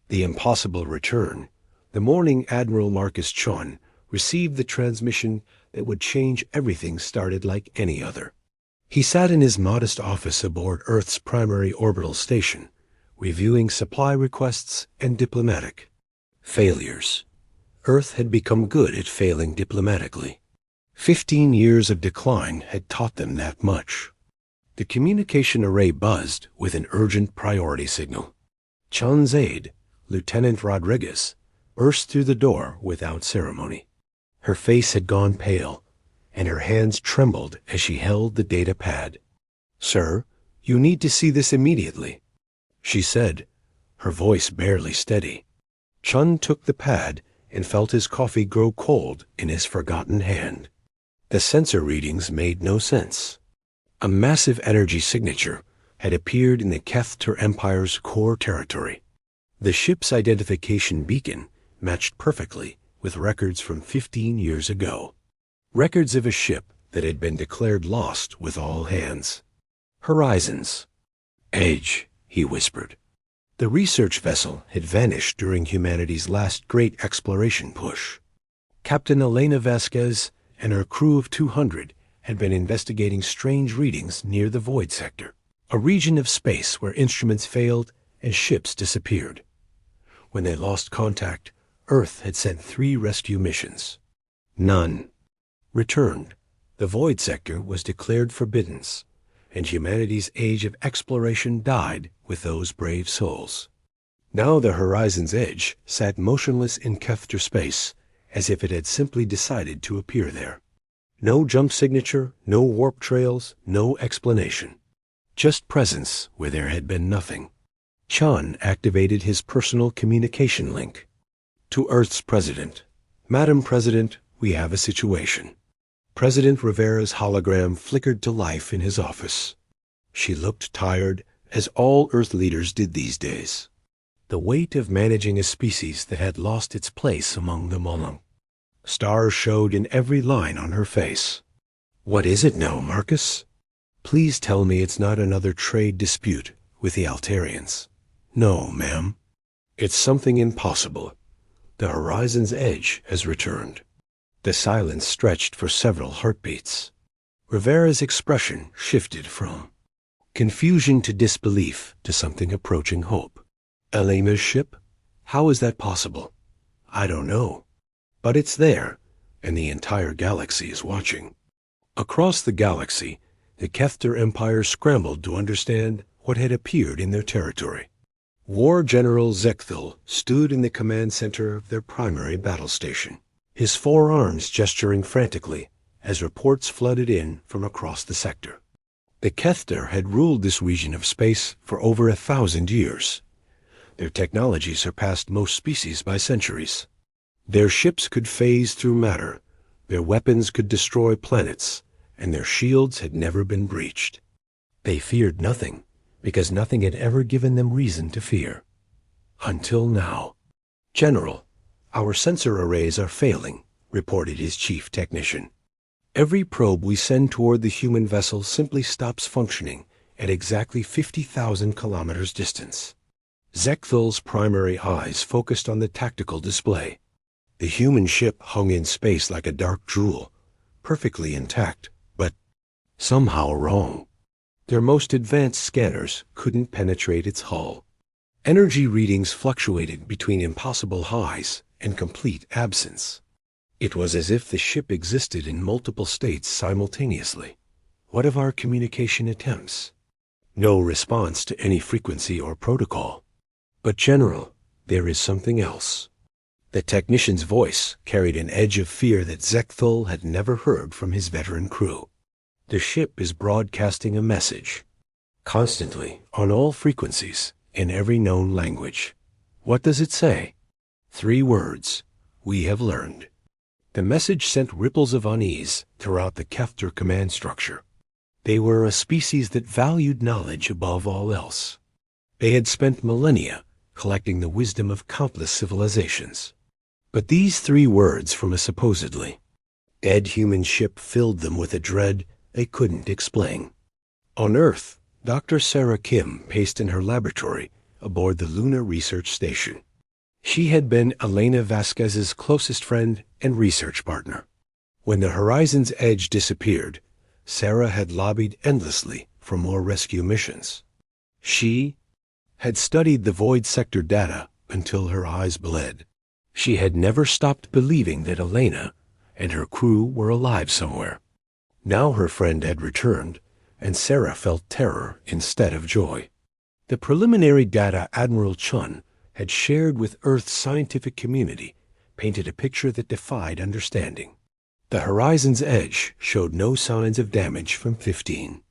The impossible return. The morning Admiral Marcus Chon received the transmission that would change everything started like any other. He sat in his modest office aboard Earth's primary orbital station, reviewing supply requests and diplomatic failures. Earth had become good at failing diplomatically. 15 years of decline had taught them that much. The communication array buzzed with an urgent priority signal. Chun's aide, Lieutenant Rodriguez, burst through the door without ceremony. Her face had gone pale, and her hands trembled as she held the data pad. "Sir, you need to see this immediately," she said, her voice barely steady. Chun took the pad and felt his coffee grow cold in his forgotten hand. The sensor readings made no sense. A massive energy signature had appeared in the Kethter Empire's core territory. The ship's identification beacon matched perfectly with records from 15 years ago. Records of a ship that had been declared lost with all hands. Horizons. Edge, he whispered. The research vessel had vanished during humanity's last great exploration push. Captain Elena Vasquez and her crew of 200 had been investigating strange readings near the void sector, a region of space where instruments failed and ships disappeared. When they lost contact, Earth had sent 3 rescue missions. None returned. The void sector was declared forbidden, and humanity's age of exploration died with those brave souls. Now the Horizon's Edge sat motionless in Kefter space, as if it had simply decided to appear there. No jump signature, no warp trails, no explanation. Just presence where there had been nothing. Chun activated his personal communication link. To Earth's President. "Madam President, we have a situation." President Rivera's hologram flickered to life in his office. She looked tired, as all Earth leaders did these days. The weight of managing a species that had lost its place among the Molung. Stars showed in every line on her face. "What is it now, Marcus? Please tell me it's not another trade dispute with the Altarians." "No, ma'am. It's something impossible. The Horizon's Edge has returned." The silence stretched for several heartbeats. Rivera's expression shifted from confusion to disbelief to something approaching hope. "Elena's ship? How is that possible?" "I don't know. But it's there, and the entire galaxy is watching." Across the galaxy, the Kefter Empire scrambled to understand what had appeared in their territory. War General Zekthil stood in the command center of their primary battle station, his 4 arms gesturing frantically as reports flooded in from across the sector. The Kefter had ruled this region of space for over 1,000 years. Their technology surpassed most species by centuries. Their ships could phase through matter, their weapons could destroy planets, and their shields had never been breached. They feared nothing, because nothing had ever given them reason to fear. Until now. "General, our sensor arrays are failing," reported his chief technician. "Every probe we send toward the human vessel simply stops functioning at exactly 50,000 kilometers distance." Zekthil's primary eyes focused on the tactical display. The human ship hung in space like a dark jewel, perfectly intact, but somehow wrong. Their most advanced scanners couldn't penetrate its hull. Energy readings fluctuated between impossible highs and complete absence. It was as if the ship existed in multiple states simultaneously. What of our communication attempts? No response to any frequency or protocol. "But General, there is something else." The technician's voice carried an edge of fear that Zekthil had never heard from his veteran crew. "The ship is broadcasting a message. Constantly, on all frequencies, in every known language." "What does it say?" 3 words. "We have learned." The message sent ripples of unease throughout the Kefter command structure. They were a species that valued knowledge above all else. They had spent millennia collecting the wisdom of countless civilizations. But these 3 words from a supposedly dead human ship filled them with a dread they couldn't explain. On Earth, Dr. Sarah Kim paced in her laboratory aboard the Lunar Research Station. She had been Elena Vasquez's closest friend and research partner. When the Horizon's Edge disappeared, Sarah had lobbied endlessly for more rescue missions. She had studied the void sector data until her eyes bled. She had never stopped believing that Elena and her crew were alive somewhere. Now her friend had returned, and Sarah felt terror instead of joy. The preliminary data Admiral Chun had shared with Earth's scientific community painted a picture that defied understanding. The Horizon's Edge showed no signs of damage from 15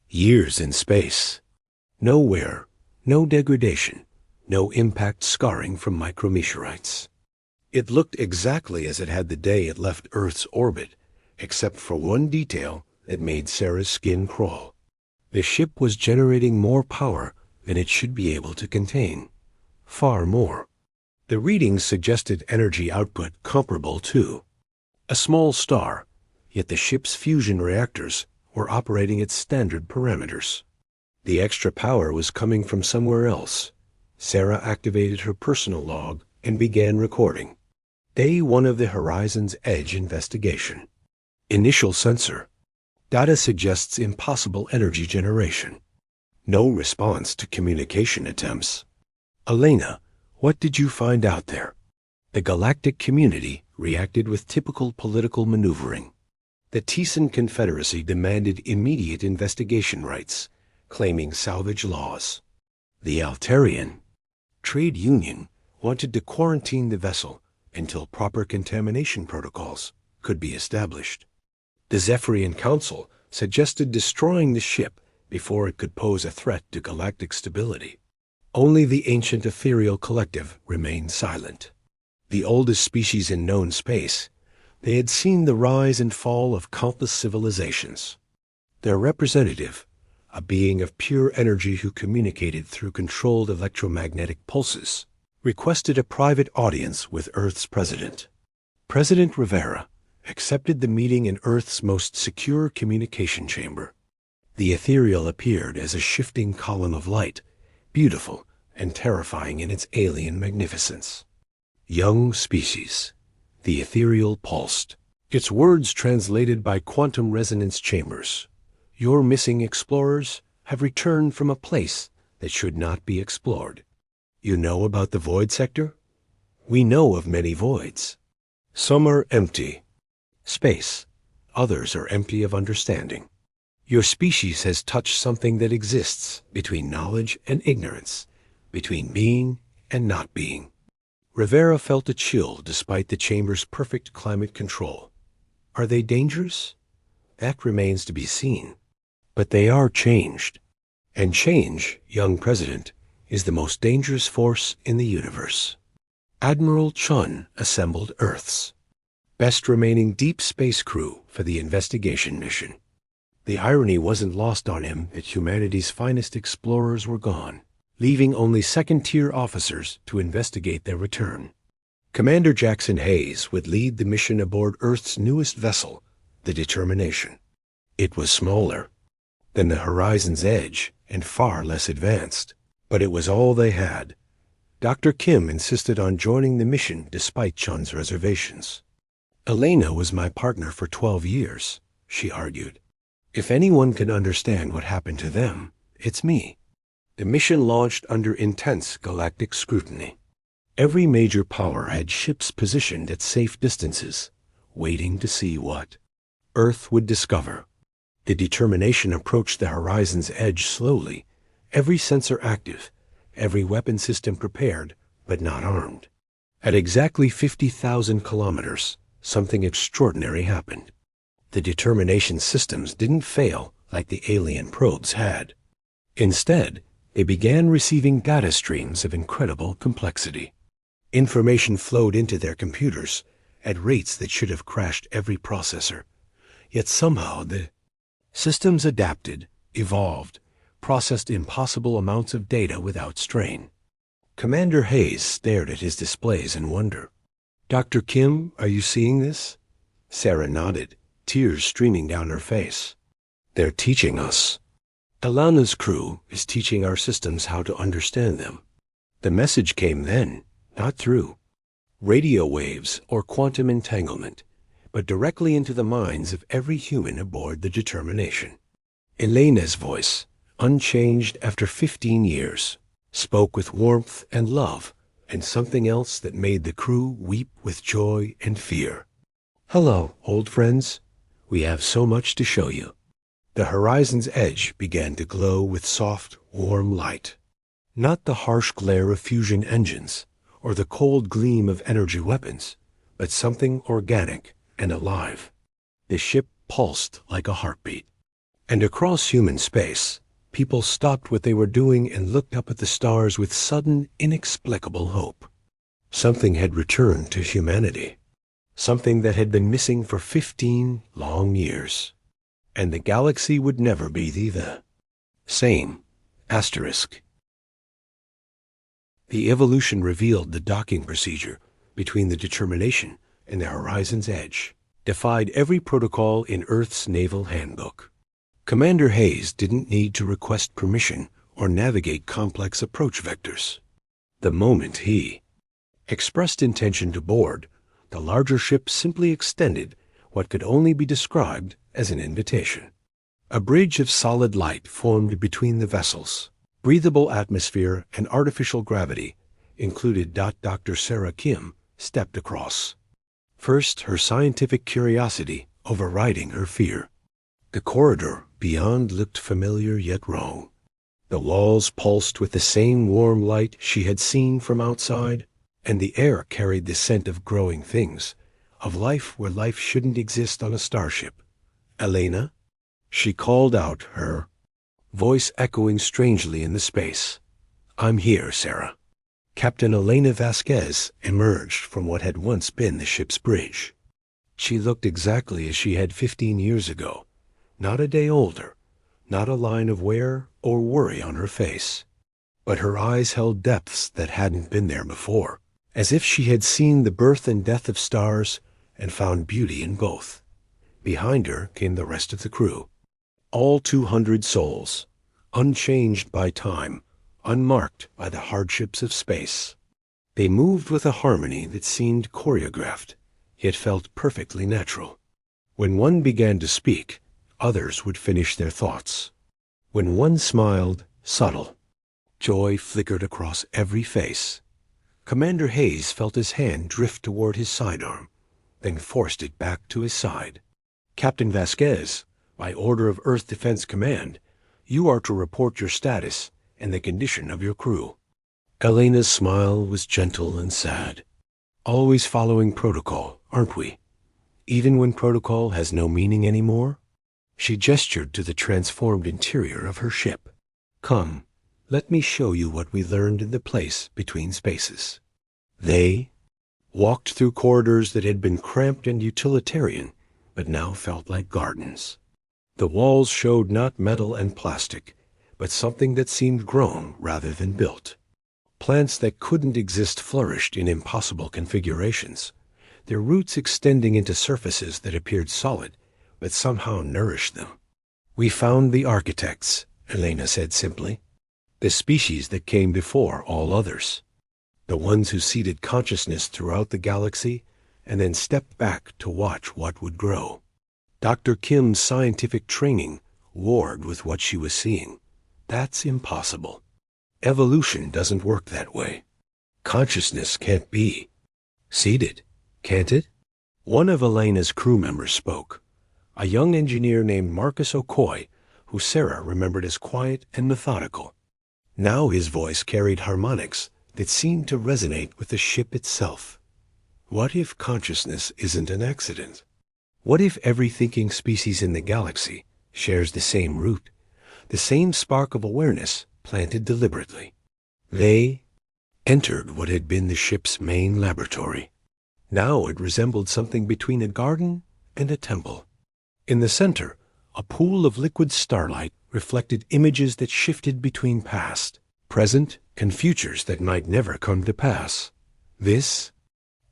years in space. No wear, no degradation, no impact scarring from micrometeorites. It looked exactly as it had the day it left Earth's orbit, except for one detail that made Sarah's skin crawl. The ship was generating more power than it should be able to contain. Far more. The readings suggested energy output comparable to a small star, yet the ship's fusion reactors were operating at standard parameters. The extra power was coming from somewhere else. Sarah activated her personal log and began recording. Day 1 of the Horizon's Edge investigation. Initial sensor. Data suggests impossible energy generation. No response to communication attempts. Elena, what did you find out there? The galactic community reacted with typical political maneuvering. The Tisan Confederacy demanded immediate investigation rights, claiming salvage laws. The Altarian trade union wanted to quarantine the vessel until proper contamination protocols could be established. The Zephyrian Council suggested destroying the ship before it could pose a threat to galactic stability. Only the ancient ethereal collective remained silent. The oldest species in known space, they had seen the rise and fall of countless civilizations. Their representative, a being of pure energy who communicated through controlled electromagnetic pulses, requested a private audience with Earth's president. President Rivera accepted the meeting in Earth's most secure communication chamber. The ethereal appeared as a shifting column of light, beautiful and terrifying in its alien magnificence. Young species. The ethereal pulsed, its words translated by quantum resonance chambers. Your missing explorers have returned from a place that should not be explored. You know about the void sector? We know of many voids. Some are empty. Space. Others are empty of understanding. Your species has touched something that exists between knowledge and ignorance, between being and not being. Rivera felt a chill despite the chamber's perfect climate control. Are they dangerous? That remains to be seen. But they are changed. And change, young president, is the most dangerous force in the universe. Admiral Chun assembled Earth's best remaining deep space crew for the investigation mission. The irony wasn't lost on him that humanity's finest explorers were gone, leaving only second-tier officers to investigate their return. Commander Jackson Hayes would lead the mission aboard Earth's newest vessel, the Determination. It was smaller than the Horizon's Edge and far less advanced, but it was all they had. Dr. Kim insisted on joining the mission despite Chun's reservations. Elena was my partner for 12 years, she argued. If anyone can understand what happened to them, it's me. The mission launched under intense galactic scrutiny. Every major power had ships positioned at safe distances, waiting to see what Earth would discover. The Determination approached the Horizon's Edge slowly, every sensor active, every weapon system prepared, but not armed. At exactly 50,000 kilometers, something extraordinary happened. The Determination systems didn't fail like the alien probes had. Instead, they began receiving data streams of incredible complexity. Information flowed into their computers at rates that should have crashed every processor. Yet somehow the systems adapted, evolved, processed impossible amounts of data without strain. Commander Hayes stared at his displays in wonder. Dr. Kim, are you seeing this? Sarah nodded, tears streaming down her face. They're teaching us. Alana's crew is teaching our systems how to understand them. The message came then, not through radio waves or quantum entanglement, but directly into the minds of every human aboard the Determination. Elena's voice, unchanged after 15 years, spoke with warmth and love, and something else that made the crew weep with joy and fear. "Hello, old friends. We have so much to show you." The horizon's edge began to glow with soft, warm light. Not the harsh glare of fusion engines, or the cold gleam of energy weapons, but something organic and alive. The ship pulsed like a heartbeat. And across human space, people stopped what they were doing and looked up at the stars with sudden, inexplicable hope. Something had returned to humanity. Something that had been missing for 15 long years. And the galaxy would never be the same. Asterisk. The evolution revealed the docking procedure between the Determination and the horizon's edge, defied every protocol in Earth's naval handbook. Commander Hayes didn't need to request permission or navigate complex approach vectors. The moment he expressed intention to board, the larger ship simply extended what could only be described as an invitation. A bridge of solid light formed between the vessels. Breathable atmosphere and artificial gravity included. Dr. Sarah Kim stepped across. First, her scientific curiosity overriding her fear. The corridor beyond looked familiar yet wrong. The walls pulsed with the same warm light she had seen from outside, and the air carried the scent of growing things, of life where life shouldn't exist on a starship. "Elena?" She called out, her voice echoing strangely in the space. "I'm here, Sarah." Captain Elena Vasquez emerged from what had once been the ship's bridge. She looked exactly as she had 15 years ago, not a day older, not a line of wear or worry on her face. But her eyes held depths that hadn't been there before, as if she had seen the birth and death of stars and found beauty in both. Behind her came the rest of the crew, all 200 souls, unchanged by time, unmarked by the hardships of space. They moved with a harmony that seemed choreographed, yet felt perfectly natural. When one began to speak, others would finish their thoughts. When one smiled, subtle, joy flickered across every face. Commander Hayes felt his hand drift toward his sidearm, then forced it back to his side. "Captain Vasquez, by order of Earth Defense Command, you are to report your status and the condition of your crew." Elena's smile was gentle and sad. "Always following protocol, aren't we? Even when protocol has no meaning anymore?" She gestured to the transformed interior of her ship. "Come, let me show you what we learned in the place between spaces." They walked through corridors that had been cramped and utilitarian, but now felt like gardens. The walls showed not metal and plastic, but something that seemed grown rather than built. Plants that couldn't exist flourished in impossible configurations, their roots extending into surfaces that appeared solid, but somehow nourished them. "We found the architects," Elena said simply. "The species that came before all others. The ones who seeded consciousness throughout the galaxy and then stepped back to watch what would grow." Dr. Kim's scientific training warred with what she was seeing. That's impossible. Evolution doesn't work that way. Consciousness can't be seeded, can't it? One of Elena's crew members spoke, a young engineer named Marcus Okoye, who Sarah remembered as quiet and methodical. Now his voice carried harmonics that seemed to resonate with the ship itself. What if consciousness isn't an accident? What if every thinking species in the galaxy shares the same root, the same spark of awareness planted deliberately? They entered what had been the ship's main laboratory. Now it resembled something between a garden and a temple. In the center, a pool of liquid starlight reflected images that shifted between past, present, and futures that might never come to pass. "This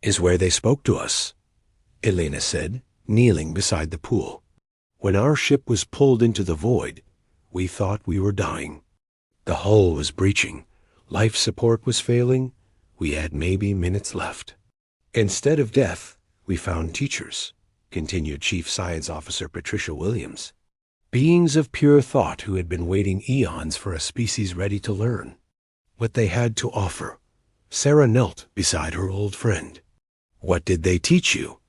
is where they spoke to us," Elena said, kneeling beside the pool. "When our ship was pulled into the void, we thought we were dying. The hull was breaching, life support was failing, We had maybe minutes left. Instead of death, we found teachers, continued Chief Science Officer Patricia Williams. Beings of pure thought who had been waiting eons for a species ready to learn what they had to offer. Sarah knelt beside her old friend. What did they teach you?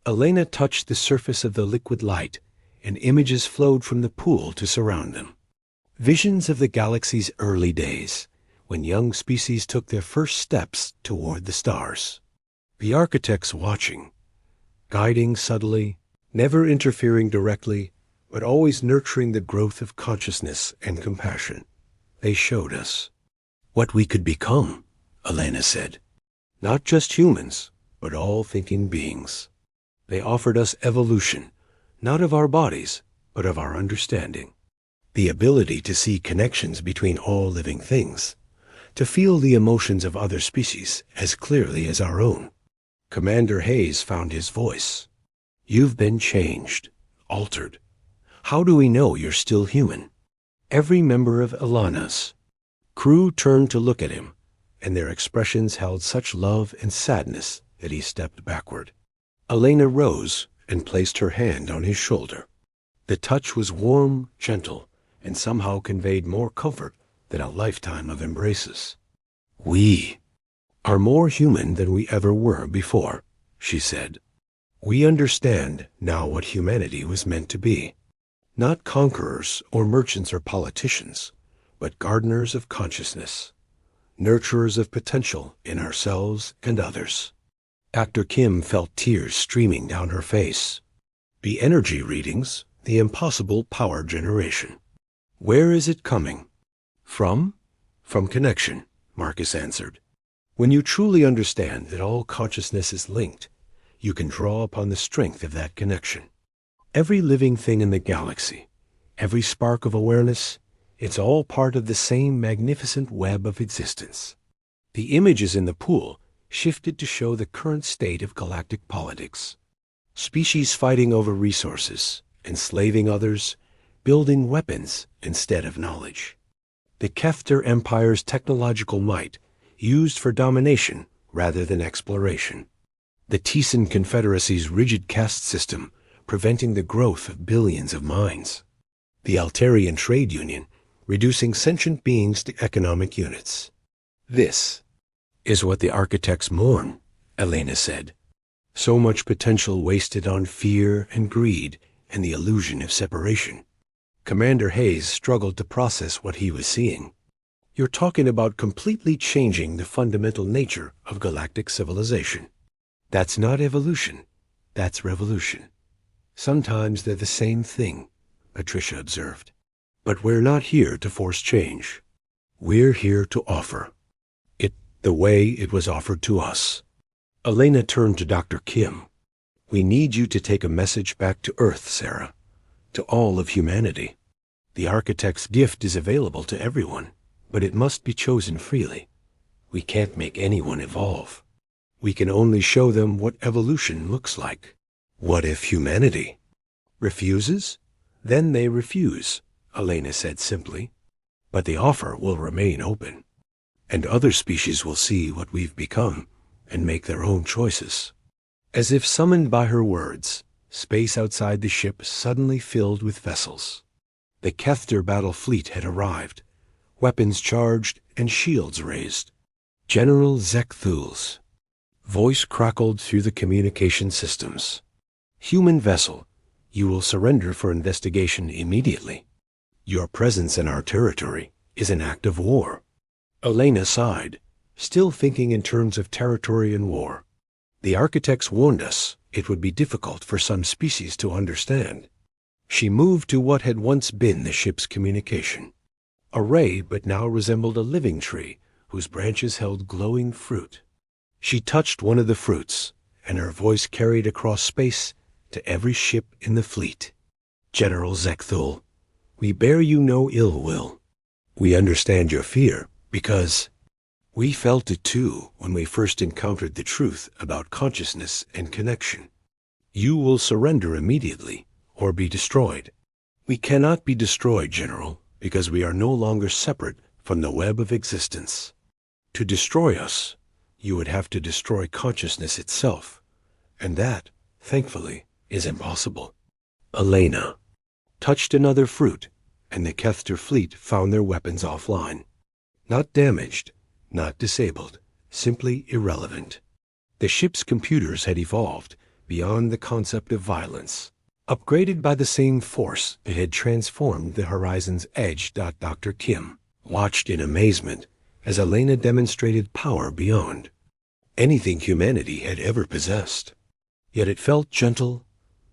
Elena touched the surface of the liquid light, and images flowed from the pool to surround them. Visions of the galaxy's early days, when young species took their first steps toward the stars. The architects watching, guiding subtly, never interfering directly, but always nurturing the growth of consciousness and compassion. They showed us what we could become, Elena said. Not just humans, but all thinking beings. They offered us evolution, not of our bodies, but of our understanding. The ability to see connections between all living things, to feel the emotions of other species as clearly as our own. Commander Hayes found his voice. You've been changed, altered. How do we know you're still human? Every member of Elana's crew turned to look at him, and their expressions held such love and sadness that he stepped backward. Elena rose and placed her hand on his shoulder. The touch was warm, gentle, and somehow conveyed more comfort than a lifetime of embraces. We are more human than we ever were before, she said. We understand now what humanity was meant to be. Not conquerors or merchants or politicians, but gardeners of consciousness, nurturers of potential in ourselves and others. Dr. Kim felt tears streaming down her face. The energy readings, the impossible power generation. Where is it coming? From? From connection, Marcus answered. When you truly understand that all consciousness is linked, you can draw upon the strength of that connection. Every living thing in the galaxy, every spark of awareness, it's all part of the same magnificent web of existence. The images in the pool shifted to show the current state of galactic politics. Species fighting over resources, enslaving others, building weapons instead of knowledge. The Kefter Empire's technological might used for domination rather than exploration. The Tisan Confederacy's rigid caste system preventing the growth of billions of minds. The Altarian Trade Union reducing sentient beings to economic units. This is what the architects mourn, Elena said. So much potential wasted on fear and greed and the illusion of separation. Commander Hayes struggled to process what he was seeing. You're talking about completely changing the fundamental nature of galactic civilization. That's not evolution, that's revolution. Sometimes they're the same thing, Patricia observed. But we're not here to force change. We're here to offer it the way it was offered to us. Elena turned to Dr. Kim. We need you to take a message back to Earth, Sarah, to all of humanity. The architect's gift is available to everyone, but it must be chosen freely. We can't make anyone evolve. We can only show them what evolution looks like. What if humanity refuses? Then they refuse, Elena said simply. But the offer will remain open, and other species will see what we've become and make their own choices. As if summoned by her words, space outside the ship suddenly filled with vessels. The Kefter battle fleet had arrived, weapons charged and shields raised. General Zekthul's voice crackled through the communication systems. Human vessel, you will surrender for investigation immediately. Your presence in our territory is an act of war. Elena sighed, still thinking in terms of territory and war. The architects warned us it would be difficult for some species to understand. She moved to what had once been the ship's communication. A ray but now resembled a living tree whose branches held glowing fruit. She touched one of the fruits, and her voice carried across space to every ship in the fleet. General Zekthul, we bear you no ill will. We understand your fear because we felt it too when we first encountered the truth about consciousness and connection. You will surrender immediately or be destroyed. We cannot be destroyed, General, because we are no longer separate from the web of existence. To destroy us, You would have to destroy consciousness itself, and that, thankfully, is impossible. Elena touched another fruit, and the Kethter fleet found their weapons offline. Not damaged, not disabled, simply irrelevant. The ship's computers had evolved beyond the concept of violence. Upgraded by the same force that had transformed the Horizon's Edge. Dr. Kim watched in amazement as Elena demonstrated power beyond anything humanity had ever possessed. Yet it felt gentle,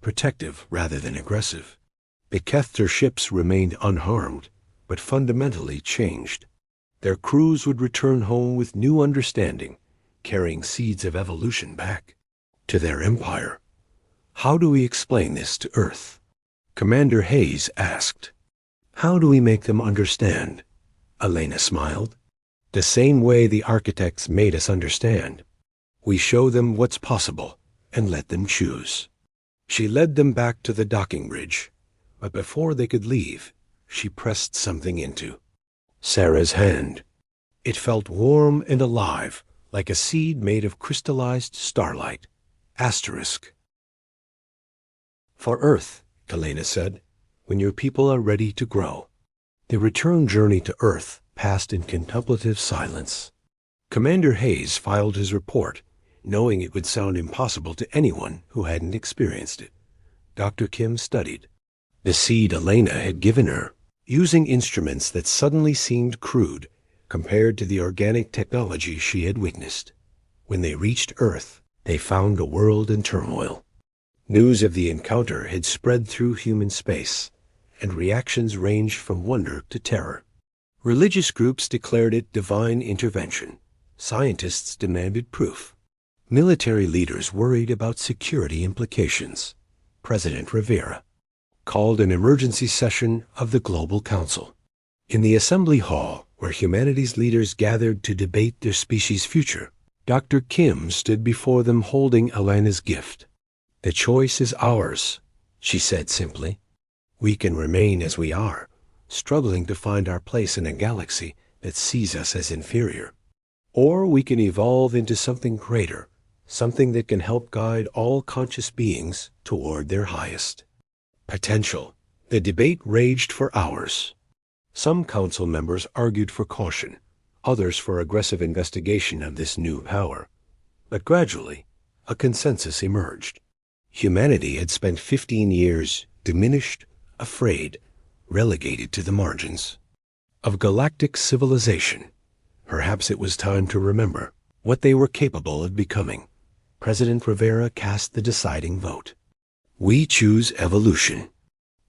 protective rather than aggressive. The Kethter ships remained unharmed, but fundamentally changed. Their crews would return home with new understanding, carrying seeds of evolution back to their empire. How do we explain this to Earth? Commander Hayes asked. How do we make them understand? Elena smiled. The same way the architects made us understand. We show them what's possible and let them choose. She led them back to the docking bridge, but before they could leave, she pressed something into Sarah's hand. It felt warm and alive, like a seed made of crystallized starlight. Asterisk. For Earth, Elena said, when your people are ready to grow. The return journey to Earth passed in contemplative silence. Commander Hayes filed his report, knowing it would sound impossible to anyone who hadn't experienced it. Dr. Kim studied the seed Elena had given her, using instruments that suddenly seemed crude compared to the organic technology she had witnessed. When they reached Earth, they found a world in turmoil. News of the encounter had spread through human space, and reactions ranged from wonder to terror. Religious groups declared it divine intervention. Scientists demanded proof. Military leaders worried about security implications. President Rivera called an emergency session of the Global Council. In the assembly hall, where humanity's leaders gathered to debate their species' future, Dr. Kim stood before them holding Elena's gift. The choice is ours, she said simply. We can remain as we are, struggling to find our place in a galaxy that sees us as inferior. Or we can evolve into something greater, something that can help guide all conscious beings toward their highest potential. The debate raged for hours. Some council members argued for caution, others for aggressive investigation of this new power. But gradually, a consensus emerged. Humanity had spent 15 years diminished, afraid, relegated to the margins of galactic civilization. Perhaps it was time to remember what they were capable of becoming. President Rivera cast the deciding vote. We choose evolution.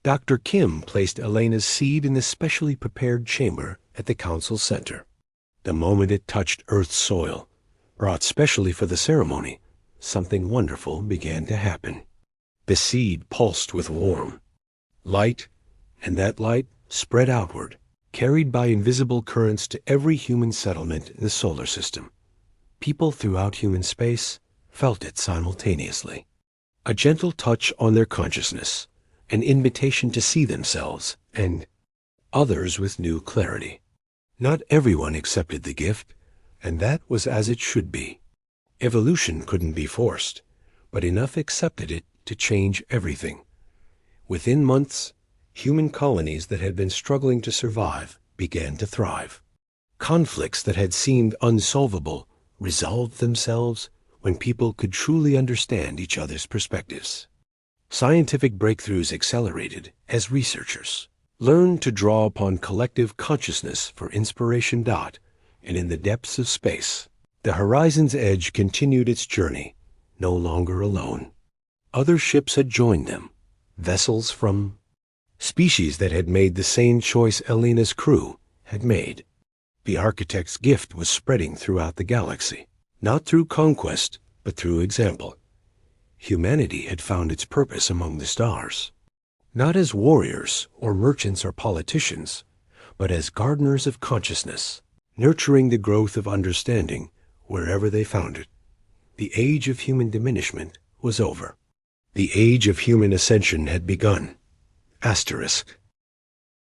Dr. Kim placed Elena's seed in the specially prepared chamber at the council center. The moment it touched Earth's soil, brought specially for the ceremony, something wonderful began to happen. The seed pulsed with warm light, and that light spread outward, carried by invisible currents to every human settlement in the solar system. People throughout human space felt it simultaneously. A gentle touch on their consciousness, an invitation to see themselves and others with new clarity. Not everyone accepted the gift, and that was as it should be. Evolution couldn't be forced, but enough accepted it to change everything. Within months, human colonies that had been struggling to survive began to thrive. Conflicts that had seemed unsolvable resolved themselves when people could truly understand each other's perspectives. Scientific breakthroughs accelerated as researchers learned to draw upon collective consciousness for inspiration. And in the depths of space, the Horizon's Edge continued its journey, no longer alone. Other ships had joined them, vessels from species that had made the same choice Elena's crew had made. The architect's gift was spreading throughout the galaxy, not through conquest, but through example. Humanity had found its purpose among the stars, not as warriors or merchants or politicians, but as gardeners of consciousness, nurturing the growth of understanding wherever they found it. The age of human diminishment was over. The age of human ascension had begun. Asterisk.